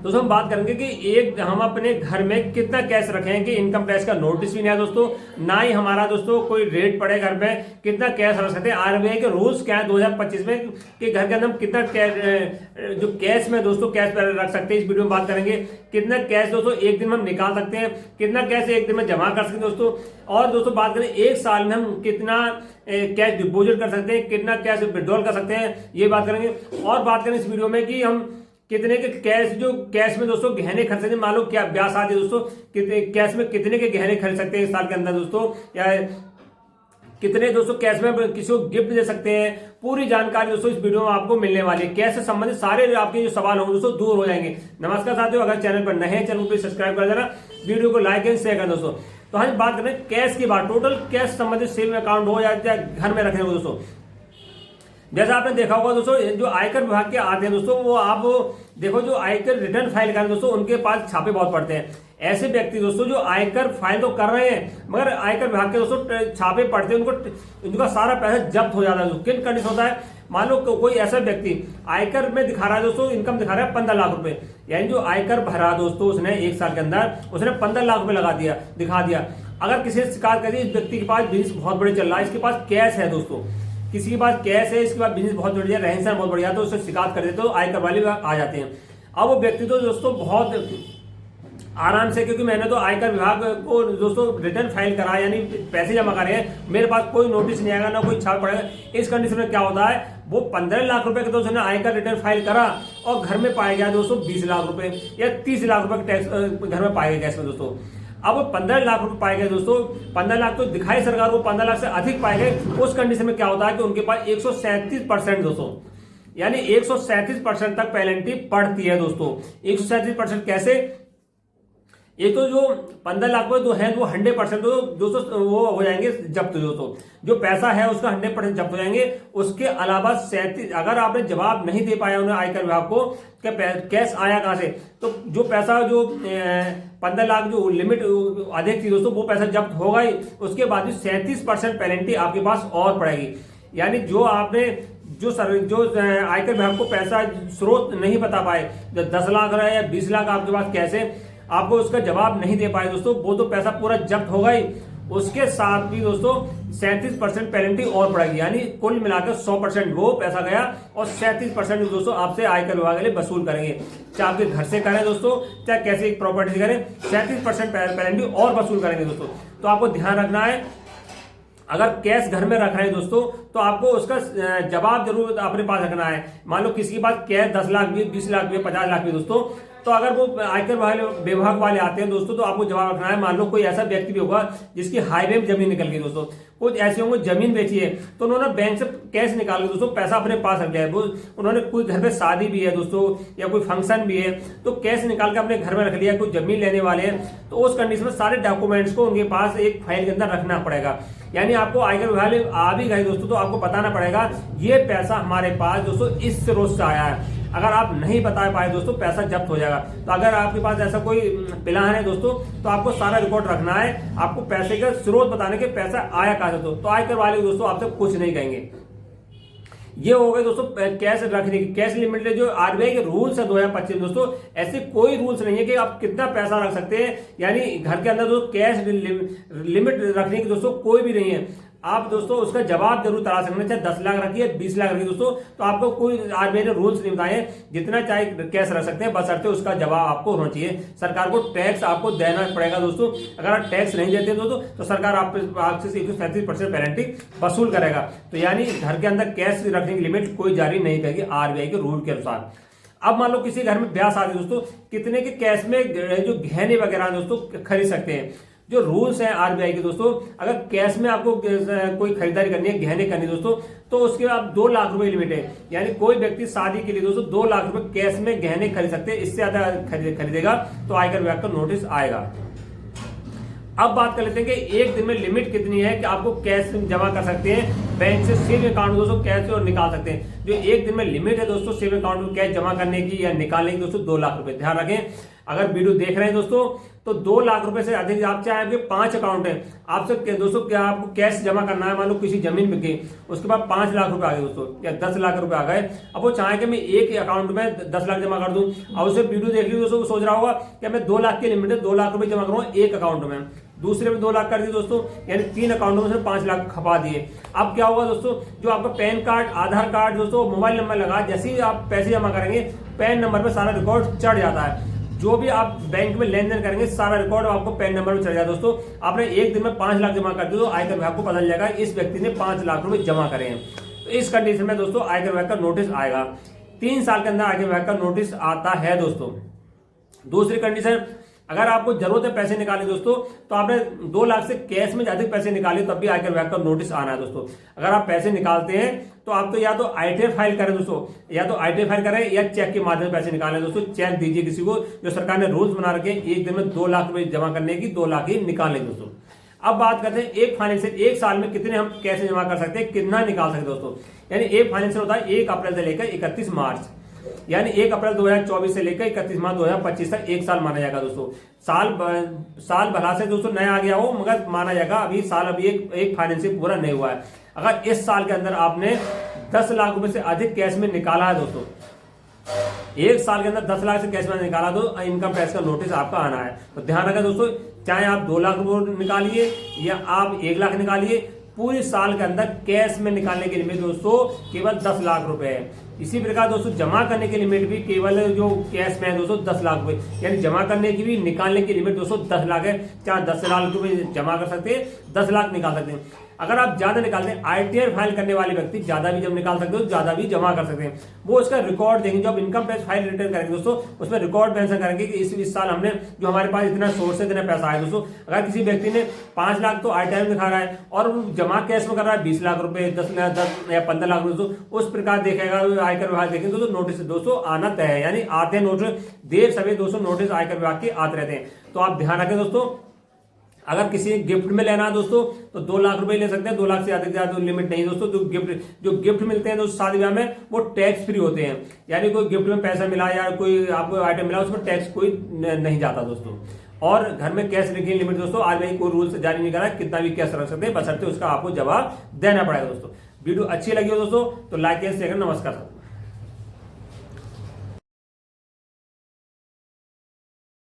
दोस्तों हम बात करेंगे कि एक हम अपने घर में कितना कैश रखें कि इनकम टैक्स का नोटिस भी नहीं आया दोस्तों, ना ही हमारा दोस्तों कोई रेट पड़े घर में, कितना कैश रख सकते हैं। आरबीआई के रूल्स क्या है 2025 में कि घर के अंदर हम कितना कैश जो कैश में दोस्तों कैश रख सकते हैं, इस वीडियो में बात करेंगे। कितना कैश दोस्तों एक दिन में हम निकाल सकते हैं, कितना कैश एक दिन में जमा कर सकते हैं दोस्तों। और दोस्तों बात करें एक साल में हम कितना कैश डिपॉजिट कर सकते हैं, कितना कैश विड्रॉल कर सकते हैं, ये बात करेंगे। और बात करें इस वीडियो में कि हम कितने के कैश जो कैश में दोस्तों गहने खरीद सकते हैं। मान लो क्या ब्याह शादी दोस्तों, कितने कैश में कितने के गहने खरीद सकते हैं इस साल के अंदर दोस्तों, या कितने दोस्तों कैश में किसी को गिफ्ट दे सकते हैं। पूरी जानकारी दोस्तों इस वीडियो में आपको मिलने वाली है। कैश से संबंधित सारे आपके जो सवाल होंगे दोस्तों दूर हो जाएंगे। नमस्कार साथियों, अगर चैनल पर नए हैं चैनल को सब्सक्राइब कर देना, वीडियो को लाइक एंड शेयर कर दोस्तों। तो हम बात करें कैश की बात, टोटल कैश संबंधित सेविंग अकाउंट हो या घर में रखने हो दोस्तों। जैसा आपने देखा होगा दोस्तों, जो आयकर विभाग के आते हैं दोस्तों, वो आप देखो जो आयकर रिटर्न फाइल करें दोस्तों, उनके पास छापे बहुत पड़ते हैं। ऐसे व्यक्ति दोस्तों जो आयकर फाइल तो कर रहे हैं मगर आयकर विभाग के दोस्तों छापे पड़ते हैं, उनका सारा पैसा जब्त हो जाता है। किन कंडीशन होता है, मान लो कोई ऐसा व्यक्ति आयकर में दिखा रहा है दोस्तों, इनकम दिखा रहा है 15 लाख रुपए, यानी जो आयकर भरा दोस्तों उसने एक साल के अंदर उसने 15 लाख रुपए दिखा दिया। अगर किसी ने शिकायत कर दी, इस व्यक्ति के पास बिजनेस बहुत बड़े चल रहा है, इसके पास कैश है दोस्तों, किसी के पास कैश है, इसके पास बिजनेस बहुत बढ़िया, रहन सहन बहुत बढ़िया, तो उससे शिकायत कर देते तो आयकर वाले आ जाते हैं। अब वो व्यक्ति तो दोस्तों बहुत आराम से, क्योंकि मैंने तो आयकर विभाग को दोस्तों रिटर्न फाइल करा यानी पैसे जमा करे हैं, मेरे पास कोई नोटिस नहीं आएगा, ना कोई छाप पड़ेगा। इस कंडीशन में क्या होता है, वो 15 लाख रुपए के दोस्तों ने आयकर रिटर्न फाइल करा और घर में पाया गया दोस्तों 20 लाख रुपए या 30 लाख रुपए का टैक्स घर में पाया गया कैश में दोस्तों। अब 15 लाख रुपए पाए गए दोस्तों, 15 लाख तो दिखाई सरकार को 15 लाख से अधिक पाए गए। उस कंडीशन में क्या होता है कि उनके पास 137% दोस्तों, यानी 137% तक पेनल्टी पड़ती है दोस्तों। 137% कैसे, एक तो जो 15 लाख रुपए जो है वो 100% दोस्तों वो हो जाएंगे जब्त दोस्तों, जो पैसा है उसका 100% जब्त हो जाएंगे। उसके अलावा 37, अगर आपने जवाब नहीं दे पाया उन्हें आयकर विभाग को कैश आया कहां से, तो जो पैसा जो 15 लाख जो लिमिट अधिक थी दोस्तों वो पैसा जब्त होगा ही। उसके बाद भी 37% पेनल्टी आपके पास और पड़ेगी। यानी जो आपने जो आयकर विभाग को पैसा स्रोत नहीं बता पाए, 10 लाख रहा है या 20 लाख आपके पास कैसे, आपको उसका जवाब नहीं दे पाए दोस्तों, वो तो पैसा पूरा जब्त होगा ही। उसके साथ भी दोस्तों 37% पेनल्टी और पड़ेगी, यानी कुल मिलाकर 100% वो पैसा गया और 37% दोस्तों आपसे आयकर विभाग वाले वसूल करेंगे। चाहे आपके घर से करें दोस्तों, चाहे कैसे प्रॉपर्टी से करें, 37% पेनल्टी और वसूल करेंगे दोस्तों। तो आपको ध्यान रखना है, अगर कैश घर में रखा है दोस्तों तो आपको उसका जवाब जरूर अपने पास रखना है। मान लो किसी के पास कैश 10 लाख भी, 20 लाख भी, 50 लाख भी दोस्तों, तो अगर वो आयकर विभाग वाले आते हैं दोस्तों तो आपको जवाब रखना है। मान लो कोई ऐसा व्यक्ति भी होगा जिसकी हाईवे में जमीन निकल गई दोस्तों, कुछ ऐसे होंगे जमीन बेची है तो उन्होंने बैंक से कैश निकाल के दोस्तों पैसा अपने पास रख लिया है। वो उन्होंने कोई घर पे शादी भी है दोस्तों या कोई फंक्शन भी है तो कैश निकाल के अपने घर में रख लिया, कोई जमीन लेने वाले हैं तो उस कंडीशन में सारे डॉक्यूमेंट्स को उनके पास एक फाइल के अंदर रखना पड़ेगा। यानी आपको आयकर विभाग आ भी गए दोस्तों तो आपको बताना पड़ेगा ये पैसा हमारे पास दोस्तों इस स्रोत से आया है। अगर आप नहीं बता पाए दोस्तों पैसा जब्त हो जाएगा। तो अगर आपके पास ऐसा कोई प्लान है दोस्तों तो आपको सारा रिकॉर्ड रखना है, आपको पैसे का स्रोत बताने के पैसा आया कहां से, तो आयकर वाले दोस्तों आपसे कुछ नहीं कहेंगे। ये हो गए दोस्तों कैश रखने की। कैश लिमिट जो आरबीआई के रूल्स है 2025 दोस्तों, ऐसे कोई रूल्स नहीं है कि आप कितना पैसा रख सकते हैं, यानी घर के अंदर दोस्तों कैश लिमिट रखने की दोस्तों कोई भी नहीं है। आप दोस्तों उसका जवाब जरूर तलाश सकते हैं, चाहे 10 लाख रखिए 20 लाख रखिए दोस्तों, तो आपको कोई आरबीआई ने रूल्स नहीं बताए, जितना चाहे कैश रख सकते हैं, बशर्ते उसका जवाब आपको होना चाहिए। सरकार को टैक्स आपको देना पड़ेगा दोस्तों, अगर आप टैक्स नहीं देते दोस्तों तो सरकार आपसे 137% पेनल्टी वसूल करेगा। तो यानी घर के अंदर कैश रखने की लिमिट कोई जारी नहीं करेगी आरबीआई के रूल के अनुसार। अब मान लो किसी घर में ब्याह शादी दोस्तों, कितने के कैश में जो गहने वगैरह दोस्तों खरीद सकते हैं। जो रूल्स हैं आरबीआई के दोस्तों, अगर कैश में आपको कोई खरीदारी करनी है, गहने करनी दोस्तों, तो उसके आप 2 लाख रुपए लिमिट है। यानी कोई व्यक्ति शादी के लिए दोस्तों 2 लाख रुपए कैश में गहने खरीद सकते हैं, इससे ज्यादा खरीदेगा तो आयकर विभाग का नोटिस आएगा। अब बात कर लेते हैं कि एक दिन में लिमिट कितनी है कि आपको कैश जमा कर सकते हैं। बैंक से सेविंग अकाउंट में दोस्तों कैश और निकाल सकते हैं। जो एक दिन में लिमिट है दोस्तों सेविंग अकाउंट में कैश जमा करने की या निकालने की दोस्तों 2 लाख रुपए। ध्यान रखें, अगर वीडियो देख रहे हैं दोस्तों तो 2 लाख रुपए से अधिक आप चाहे आपके 5 अकाउंट है, आपसे दोस्तों क्या आपको कैश जमा करना है, मान लो किसी जमीन में गई, उसके बाद 5 लाख रुपए आ गए दोस्तों या 10 लाख रुपए आ गए, अब वो चाहे कि मैं एक अकाउंट में 10 लाख जमा कर दूं। अब उसे वीडियो देख ली दोस्तों, वो सोच रहा होगा कि मैं 2 लाख की लिमिट है, 2 लाख रुपए जमा करूंगा एक अकाउंट में, दूसरे में 2 लाख कर दिए दोस्तों, यानी 3 अकाउंटों में से 5 लाख खपा दिए। अब क्या होगा दोस्तों, जो आपका पैन कार्ड, आधार कार्ड दोस्तों, मोबाइल नंबर लगा, जैसे ही आप पैसे जमा करेंगे पैन नंबर पे सारा रिकॉर्ड चढ़ जाता है। जो भी आप बैंक में लेन देन करेंगे सारा रिकॉर्ड आपको पैन नंबर में चढ़ जाएगा दोस्तों। आपने एक दिन में 5 लाख जमा कर दिए तो आयकर विभाग को पता चल जाएगा इस व्यक्ति ने 5 लाख रुपए जमा करे हैं। तो इस कंडीशन में दोस्तों आयकर विभाग का नोटिस आएगा। 3 साल के अंदर आयकर विभाग का नोटिस आता है दोस्तों। दूसरी कंडीशन, अगर आपको जरूरत है पैसे निकाले दोस्तों, तो आपने 2 लाख से कैश में ज्यादा पैसे निकाले तब भी आयकर विभाग का नोटिस आना है दोस्तों। अगर आप पैसे निकालते हैं तो आप तो या तो ITF फाइल करें दोस्तों, या तो ITF फाइल करें या चेक के माध्यम से पैसे निकालें दोस्तों। चेक दीजिए किसी को, जो सरकार ने रूल्स बना रखे हैं एक दिन में 2 लाख रुपए जमा करने की, 2 लाख ही निकालें दोस्तों। अब बात करते हैं एक फाइनेंशियल, एक साल में कितने हम कैसे जमा कर सकते हैं, कितना निकाल सकते हैं दोस्तों। यानी एक फाइनेंशियल होता है 1 अप्रैल से लेकर 31 मार्च, यानी 1 अप्रैल 2024 से लेकर 31 मार्च 2025 तक एक साल माना जाएगा दोस्तों। साल भला से दोस्तों नया आ गया हो मगर माना जाएगा, अभी साल अभी एक फाइनेंशियल पूरा नहीं हुआ है। अगर इस साल के अंदर आपने 10 लाख रुपए से अधिक कैश में निकाला है दोस्तों, एक साल के अंदर 10 लाख से कैश में निकाला तो इनकम टैक्स का नोटिस आपका आना है। तो ध्यान रखें दोस्तों, चाहे आप 2 लाख रुपए निकालिए या आप 1 लाख निकालिए, पूरे साल के अंदर कैश में निकालने की लिमिट दोस्तों केवल 10 लाख रुपए है। इसी प्रकार दोस्तों जमा करने की लिमिट भी केवल जो कैश में है दोस्तों 10 लाख रुपए, यानी जमा करने की भी निकालने की लिमिट दोस्तों 10 लाख है। चाहे 10 लाख रुपए जमा कर सकते हैं, 10 लाख निकाल सकते हैं। अगर आप ज्यादा निकालते हैं, ITR फाइल करने वाले व्यक्ति ज्यादा भी जब निकाल सकते हो, ज्यादा भी जमा कर सकते हैं। वो उसका रिकॉर्ड देंगे, जब इनकम टैक्स फाइल रिटर्न करेंगे दोस्तों, उसमें रिकॉर्ड मेंशन करेंगे कि इस साल हमने जो हमारे पास इतना सोर्स है, इतना पैसा आया दोस्तों। अगर किसी व्यक्ति ने 5 लाख तो ITR दिखा रहा है और जमा कैश में कर रहा है 20 लाख रुपए, 10 या 15 लाख दोस्तों, उस प्रकार देखेगा आयकर विभाग देखेंगे दोस्तों, नोटिस दोस्तों आना तय है। यानी आते हैं नोटिस, देर सवेर दोस्तों नोटिस आयकर विभाग के आते रहते हैं। तो आप ध्यान रखें दोस्तों, अगर किसी गिफ्ट में लेना है दोस्तों तो 2 लाख रुपए ले सकते हैं, 2 लाख से अधिक ज्यादा लिमिट नहीं दोस्तों। जो गिफ्ट मिलते हैं दोस्तों शादी ब्याह में वो टैक्स फ्री होते हैं, यानी कोई गिफ्ट में पैसा मिला या कोई आपको आइटम मिला उसमें टैक्स कोई नहीं जाता दोस्तों। और घर में कैश रखने की लिमिट दोस्तों RBI कोई रूल्स जारी नहीं करा, कितना भी कैश रख सकते हैं, बशर्ते उसका आपको जवाब देना पड़ेगा दोस्तों। वीडियो अच्छी लगी हो दोस्तों तो लाइक एंड शेयर, नमस्कार।